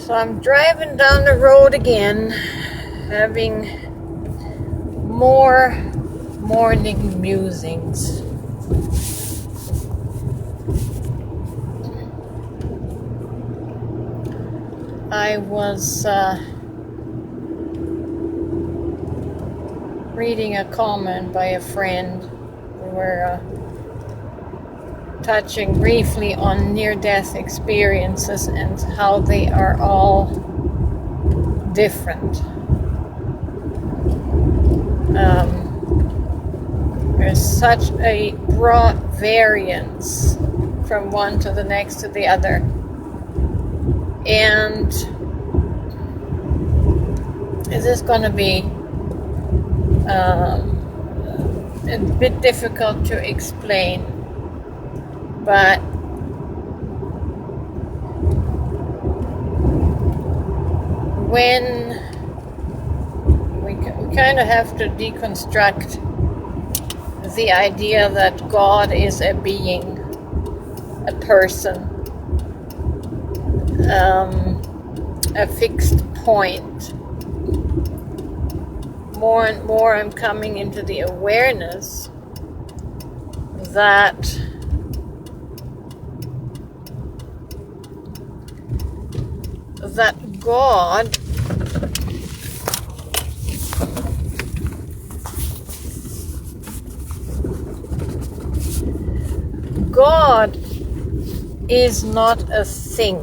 So I'm driving down the road again, having more morning musings. I was reading a comment by a friend. We were touching briefly on near-death experiences and how they are all different. There's such a broad variance from one to the next to the other. And this is going to be a bit difficult to explain, but when we kind of have to deconstruct the idea that God is a being, a person, a fixed point. More and more I'm coming into the awareness that God is not a thing.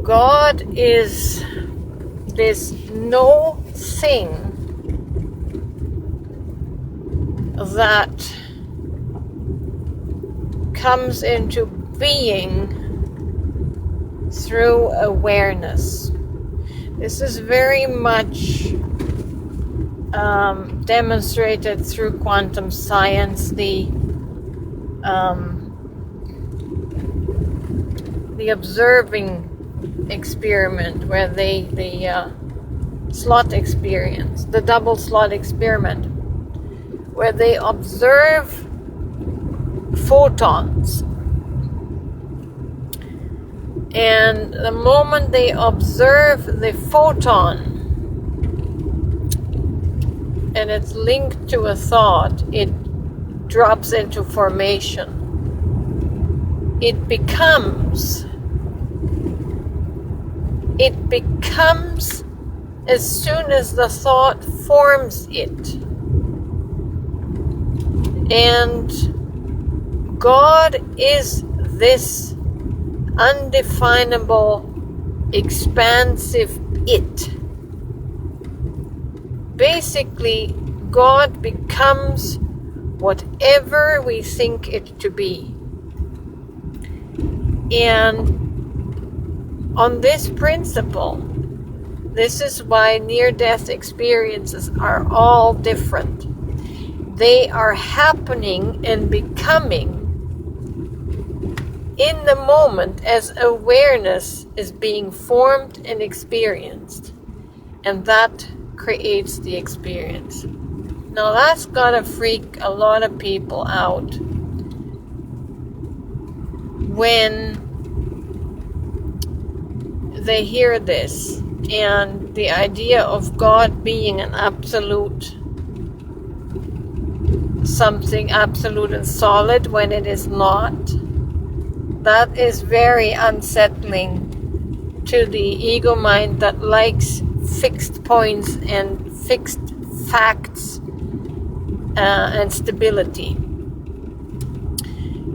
God is this no thing that comes into being through awareness. This is very much demonstrated through quantum science, the observing experiment, where the slot experience, the double slot experiment, where they observe photons. And the moment they observe the photon and it's linked to a thought, it drops into formation. It becomes as soon as the thought forms it. And God is this undefinable, expansive it. Basically, God becomes whatever we think it to be. And on this principle, this is why near-death experiences are all different. They are happening and becoming in the moment as awareness is being formed and experienced. And that creates the experience. Now that's gotta freak a lot of people out when they hear this, and the idea of God being an absolute, something absolute and solid when it is not. That is very unsettling to the ego mind that likes fixed points and fixed facts and stability.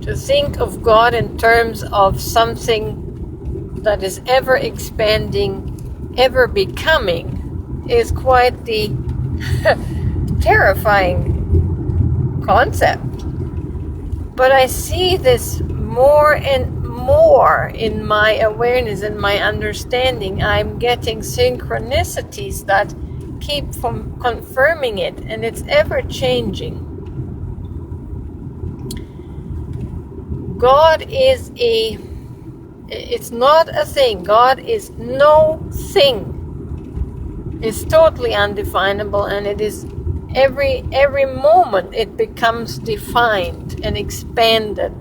To think of God in terms of something that is ever expanding, ever becoming, is quite the terrifying concept. But I see this more and more in my awareness and my understanding. I'm getting synchronicities that keep from confirming it, and it's ever changing. God is it's not a thing. God is no thing. It's totally undefinable, and it is every moment it becomes defined and expanded.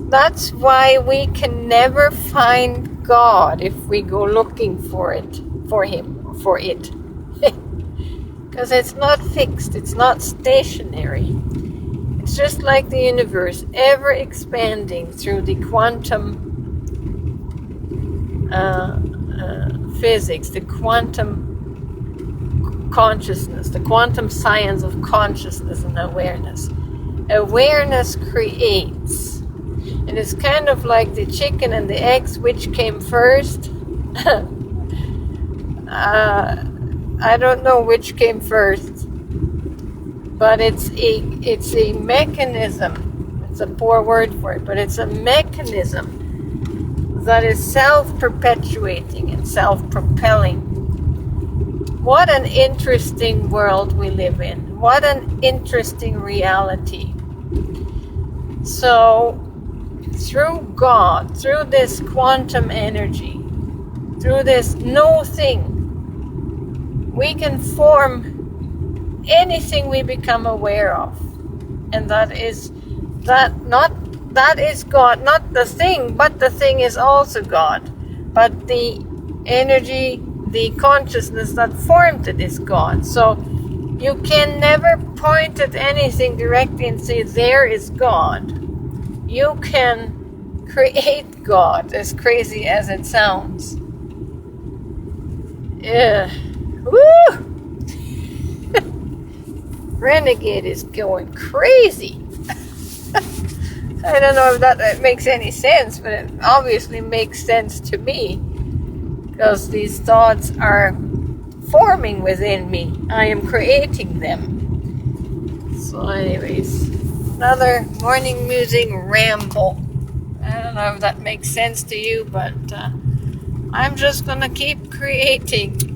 That's why we can never find God if we go looking for it, for Him, for it. Because it's not fixed, it's not stationary. It's just like the universe, ever expanding through the quantum physics, the quantum consciousness, the quantum science of consciousness and awareness. Awareness creates. And it's kind of like the chicken and the eggs, which came first. I don't know which came first, but it's a mechanism. It's a poor word for it, but it's a mechanism that is self-perpetuating and self-propelling. What an interesting world we live in. What an interesting reality. So, through God, through this quantum energy, through this no thing, we can form anything we become aware of. And that is God, not the thing, but the thing is also God. But the energy, the consciousness that formed it is God. So you can never point at anything directly and say, there is God. You can create God, as crazy as it sounds. Yeah. Woo! Renegade is going crazy. I don't know if that makes any sense, but it obviously makes sense to me, because these thoughts are forming within me. I am creating them. So anyways, another morning musing ramble. I don't know if that makes sense to you, but I'm just gonna keep creating.